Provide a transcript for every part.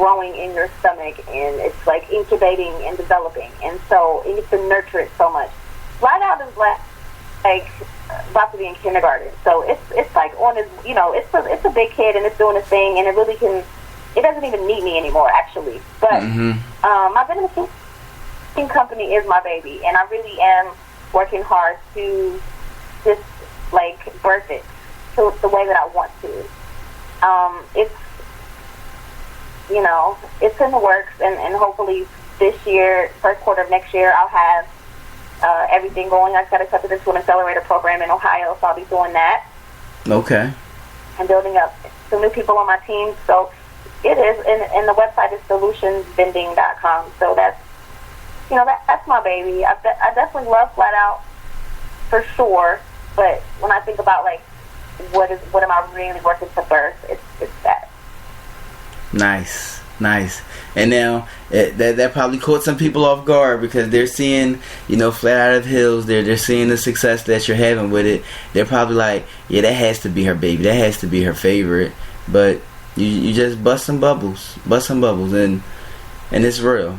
growing in your stomach, and it's like incubating and developing, and so you need to nurture it so much. Flat Out is like about to be in kindergarten, so it's like on his, it's a big kid and it's doing its thing, and it doesn't even need me anymore actually. But my vending machine company is my baby, and I really am working hard to just like birth it to the way that I want to. It's in the works, and hopefully this year, first quarter of next year, I'll have everything going. I got accepted into an accelerator program in Ohio, so I'll be doing that. Okay. And building up some new people on my team. So it is, and the website is solutionsvending.com. So that's my baby. I definitely love Flat Out for sure. But when I think about like what am I really working to birth, it's that. Nice. And now that probably caught some people off guard, because they're seeing, Flat Out of Hills, they're seeing the success that you're having with it. They're probably like, yeah, that has to be her baby, that has to be her favorite. But you just busting bubbles, and it's real.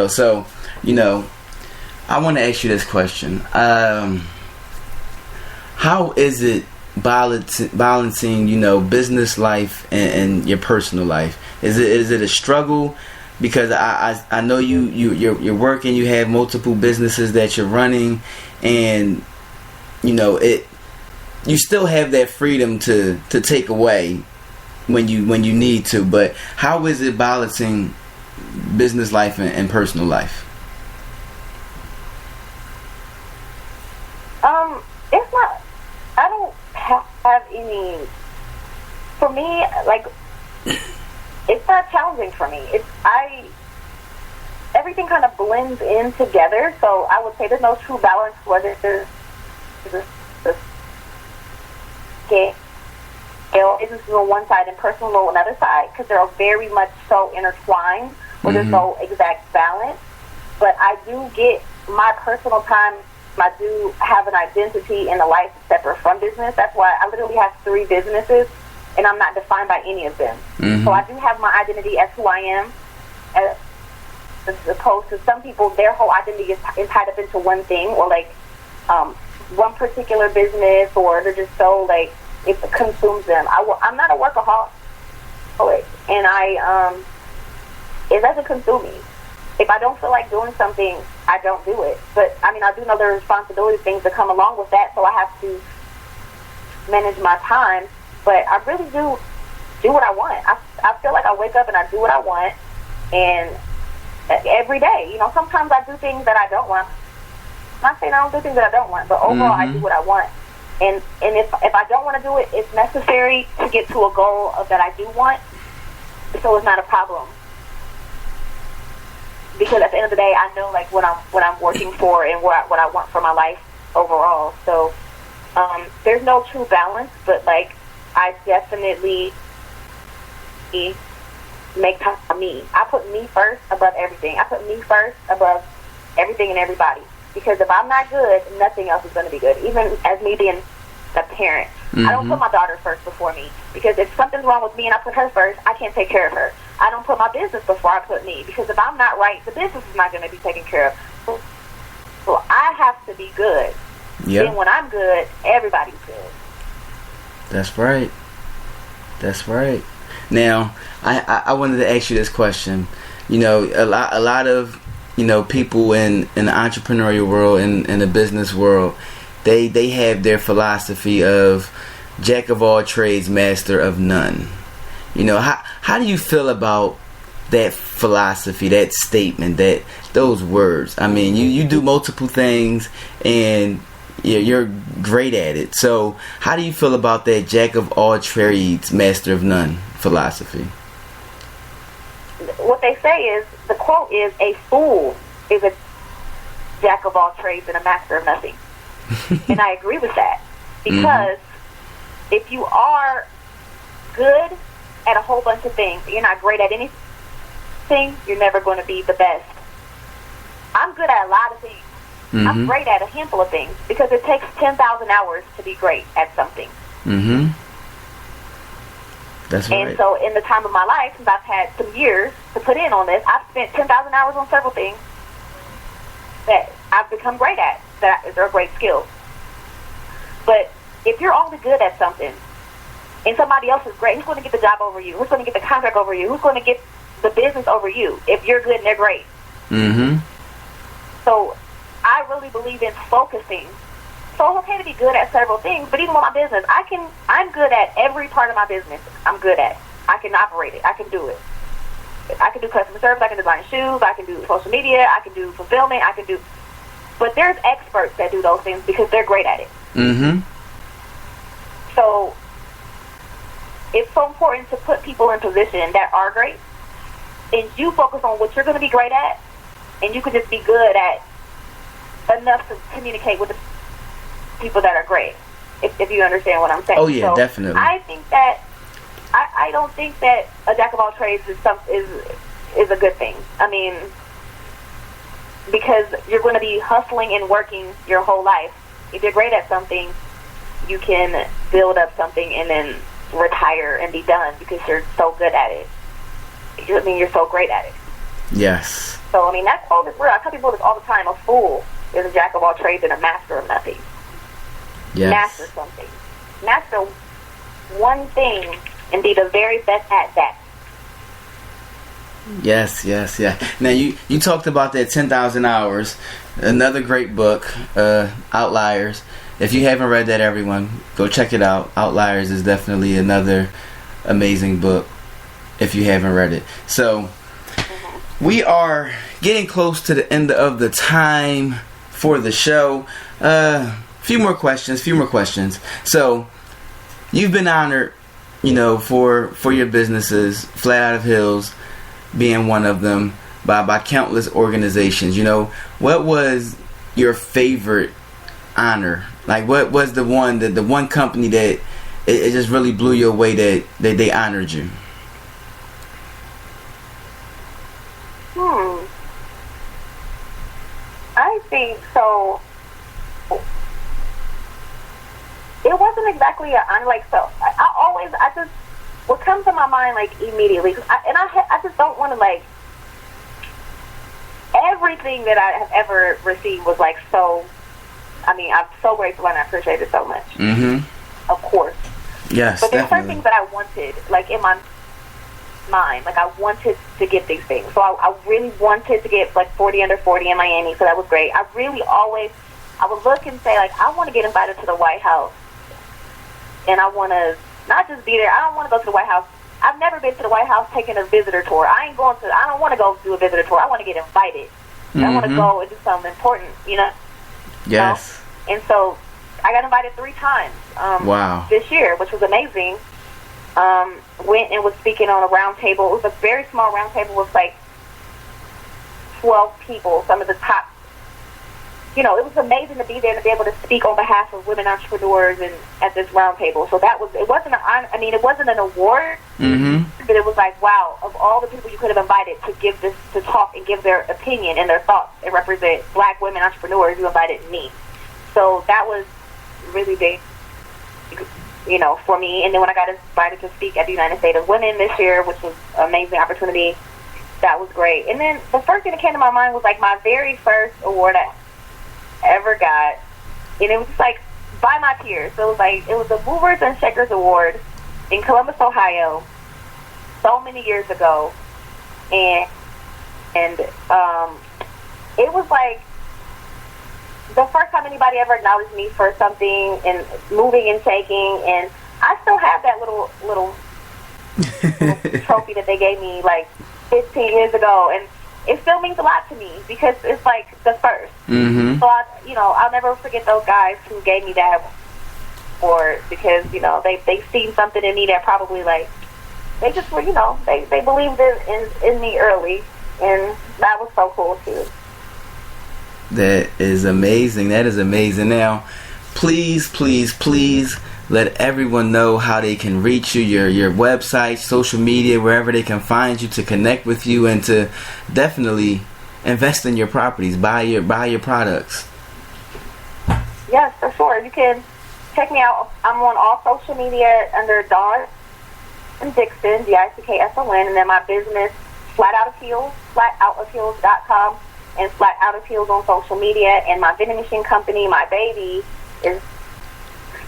So I want to ask you this question. How is it balancing, business life and your personal life? Is it a struggle? Because I know you're working, you have multiple businesses that you're running, and you still have that freedom to take away when you need to. But how is it balancing business life and personal life? It's not. I don't have any. For me, like, it's not challenging for me. Everything kind of blends in together. So I would say there's no true balance whether there's the scale business on one side and personal on another side, because they're very much so intertwined, where there's no exact balance. But I do get my personal time. I do have an identity in a life separate from business. That's why I literally have 3 businesses, and I'm not defined by any of them. So I do have my identity as who I am, as opposed to some people, their whole identity is tied up into one thing, or like one particular business, or they're just so like it consumes them. I'm not a workaholic, and it doesn't consume me. If I don't feel like doing something, I don't do it. But I mean, I do know there are responsibility things that come along with that, so I have to manage my time. But I really do what I want. I feel like I wake up and I do what I want, and every day, sometimes I do things that I don't want. I'm not saying I don't do things that I don't want, but overall I do what I want. And if I don't want to do it, it's necessary to get to a goal of that I do want, so it's not a problem. Because at the end of the day, I know like what I'm working for and what I want for my life overall. So there's no true balance, but like I definitely make time for me. I put me first above everything. I put me first above everything and everybody. Because if I'm not good, nothing else is going to be good. Even as me being a parent, I don't put my daughter first before me. Because if something's wrong with me and I put her first, I can't take care of her. I don't put my business before I put me. Because if I'm not right, the business is not going to be taken care of. So I have to be good. Yep. Then when I'm good, everybody's good. That's right. Now, I wanted to ask you this question. A lot of people in the entrepreneurial world, in the business world, they have their philosophy of jack of all trades, master of none. How do you feel about that philosophy, that statement, those words? I mean, you do multiple things and you're great at it. So how do you feel about that jack of all trades, master of none philosophy? What they say is, the quote is, a fool is a jack of all trades and a master of nothing. And I agree with that. Because if you are good at a whole bunch of things, you're not great at anything, you're never going to be the best. I'm good at a lot of things. I'm great at a handful of things, because it takes 10,000 hours to be great at something. That's right. And so in the time of my life, since I've had some years to put in on this, I've spent 10,000 hours on several things that I've become great at, that are great skills. But if you're only good at something and somebody else is great, who's going to get the job over you? Who's going to get the contract over you? Who's going to get the business over you if you're good and they're great? Mm-hmm. So I really believe in focusing. So it's okay to be good at several things, but even with my business, I'm good at every part of my business. I'm good at. I can operate it. I can do it. I can do customer service. I can design shoes. I can do social media. I can do fulfillment. But there's experts that do those things because they're great at it. Mm-hmm. So it's so important to put people in position that are great, and you focus on what you're going to be great at, and you can just be good at enough to communicate with the people that are great, if you understand what I'm saying. Oh yeah, so definitely. I think that I don't think that a jack of all trades is a good thing. I mean, because you're going to be hustling and working your whole life. If you're great at something, you can build up something and then retire and be done because you're so good at it. You're so great at it. Yes. So, I mean, that's all this real. I tell people this all the time. A fool is a jack of all trades and a master of nothing. Yes. Master something. Master one thing and be the very best at that. Yes. Now, you talked about that 10,000 hours. Another great book, Outliers. If you haven't read that, everyone, go check it out. Outliers is definitely another amazing book if you haven't read it. So, we are getting close to the end of the time for the show. Few more questions. So, you've been honored, for your businesses, Flat Out of Hills being one of them, by countless organizations. What was your favorite honor? Like, what was the one company that it just really blew you away that they honored you? I think so. It wasn't exactly an honor, what comes to my mind, immediately, I just don't want to, everything that I have ever received was, so, I'm so grateful and I appreciate it so much. Mm-hmm. Of course. Yes, but there's certain definitely things that I wanted, in my mind, I wanted to get these things. So I really wanted to get, 40 under 40 in Miami, so that was great. I would look and say, I want to get invited to the White House. And I want to not just be there. I don't want to go to the White House. I've never been to the White House taking a visitor tour. I don't want to go do a visitor tour. I want to get invited. Mm-hmm. I want to go and do something important, Yes. And so I got invited 3 times wow. this year, which was amazing. Went and was speaking on a round table. It was a very small round table with 12 people, some of the top. It was amazing to be there and to be able to speak on behalf of women entrepreneurs and at this round table. So it wasn't it wasn't an award, mm-hmm. but it was wow, of all the people you could have invited to talk and give their opinion and their thoughts and represent Black women entrepreneurs, you invited me. So that was really big, for me. And then when I got invited to speak at the United States of Women this year, which was an amazing opportunity, that was great. And then the first thing that came to my mind was my very first award I ever got, and it was by my peers. So it was the Movers and Shakers Award in Columbus, Ohio, so many years ago, and it was the first time anybody ever acknowledged me for something and moving and shaking, and I still have that little trophy that they gave me 15 years ago, and it still means a lot to me because it's the first. Mm-hmm. So I'll never forget those guys who gave me that award because they've seen something in me that probably they just were they believed in me early, and that was so cool too. That is amazing. Now, please let everyone know how they can reach you, your website, social media, wherever they can find you to connect with you and to definitely invest in your properties, buy your products. Yes, for sure. You can check me out. I'm on all social media under Dawn Dickson, Dickson, and then my business, Flat Out of Heels, flatoutofheels.com, and Flat Out of Heels on social media. And my vending machine company, my baby, is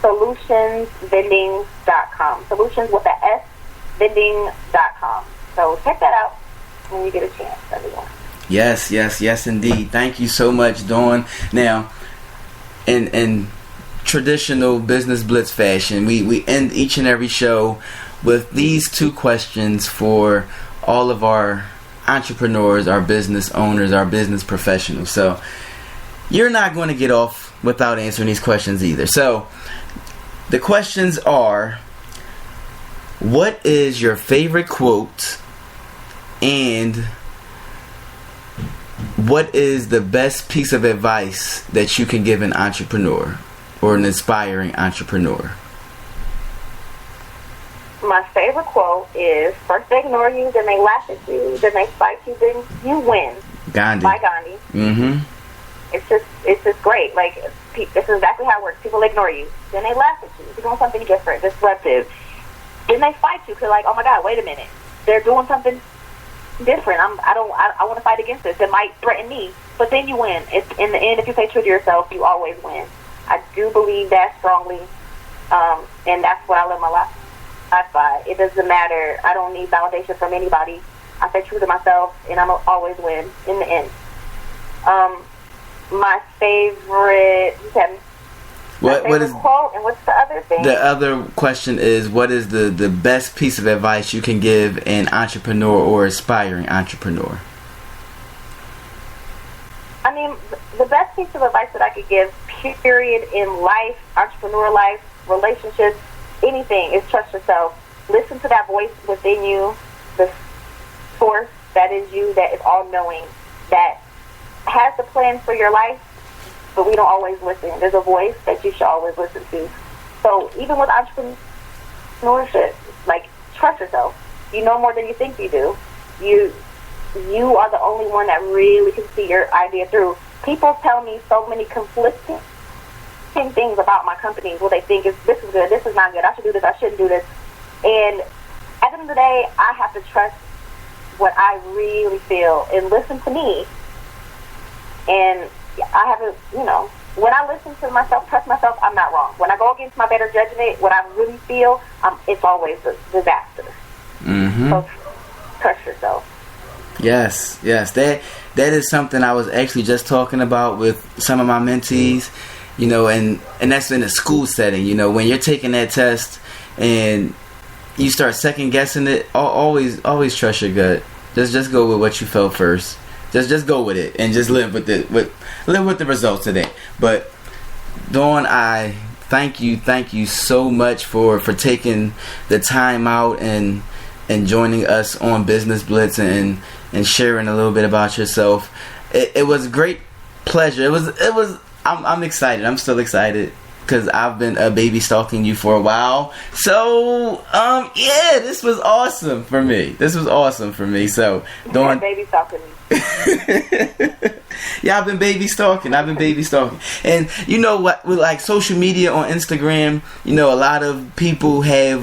solutionsvending.com. Solutions with a S, vending.com. So check that out when you get a chance, everyone. Yes, indeed. Thank you so much, Dawn. Now, in traditional Business Blitz fashion, we end each and every show with these two questions for all of our entrepreneurs, our business owners, our business professionals. So you're not going to get off without answering these questions either. So the questions are, what is your favorite quote, and what is the best piece of advice that you can give an entrepreneur or an aspiring entrepreneur? My favorite quote is, first they ignore you, then they laugh at you, then they fight you, then you win. Gandhi. By Gandhi. Mm-hmm. It's just great. Like, this is exactly how it works. People ignore you, then they laugh at you. You're doing something different, disruptive. Then they fight you because, like, oh my God, wait a minute, they're doing something different. I want to fight against this. It might threaten me, but then you win. It's in the end, if you stay true to yourself, you always win. I do believe that strongly, and that's what I live my life by. It doesn't matter. I don't need validation from anybody. I stay true to myself, and I'm always win in the end. My favorite. What is quote, and what's the other thing? The other question is, what is the best piece of advice you can give an entrepreneur or aspiring entrepreneur? I mean, the best piece of advice that I could give, period, in life, entrepreneur life, relationships, anything, is trust yourself. Listen to that voice within you, the source that is you, that is all-knowing, that has the plan for your life, but we don't always listen. There's a voice that you should always listen to. So even with entrepreneurship, like, trust yourself. You know more than you think you do. You are the only one that really can see your idea through. People tell me so many conflicting things about my company. Well, they think this is good, this is not good, I should do this, I shouldn't do this. And at the end of the day, I have to trust what I really feel and listen to me. And I have to, when I listen to myself, trust myself, I'm not wrong. When I go against my better judgment, what I really feel, it's always a disaster. Mm-hmm. So trust yourself. Yes. That is something I was actually just talking about with some of my mentees, and that's in a school setting. When you're taking that test and you start second guessing it, always trust your gut. Just go with what you felt first. Just go with it and just live with the results of that. But Dawn, I thank you so much for taking the time out and joining us on Business Blitz and sharing a little bit about yourself. It was a great pleasure. I'm excited. I'm still excited because I've been baby stalking you for a while. So this was awesome for me. So Dawn, baby stalking me. Yeah, I've been baby stalking. And you know what, with like social media on Instagram, a lot of people have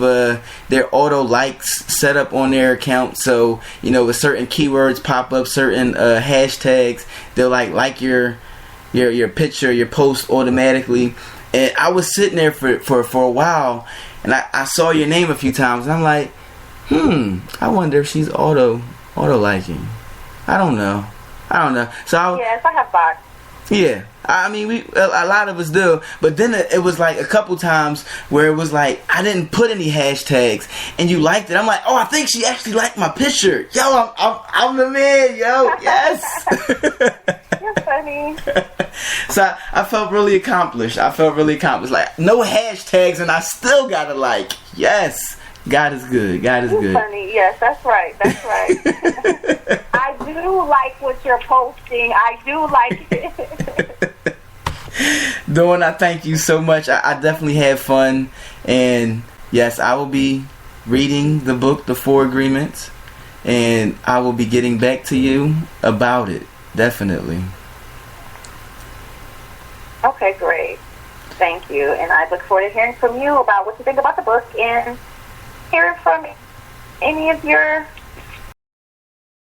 their auto likes set up on their account. So, with certain keywords pop up, certain hashtags, they'll like your picture, your post automatically. And I was sitting there for a while, and I saw your name a few times, and I'm like, I wonder if she's auto liking. I don't know. So yes, I have bots. Yeah, I mean, a lot of us do. But then it was like a couple times where it was like I didn't put any hashtags, and you liked it. I'm like, oh, I think she actually liked my picture. Yo, I'm the man. Yo, yes. You're funny. So I felt really accomplished. Like, no hashtags, and I still got a like. Yes. God is good. You're funny. Yes, that's right. I do like what you're posting. I do like it. Dawn, I thank you so much. I definitely had fun. And yes, I will be reading the book, The 4 Agreements. And I will be getting back to you about it. Definitely. Okay, great. Thank you. And I look forward to hearing from you about what you think about the book and hearing from any of your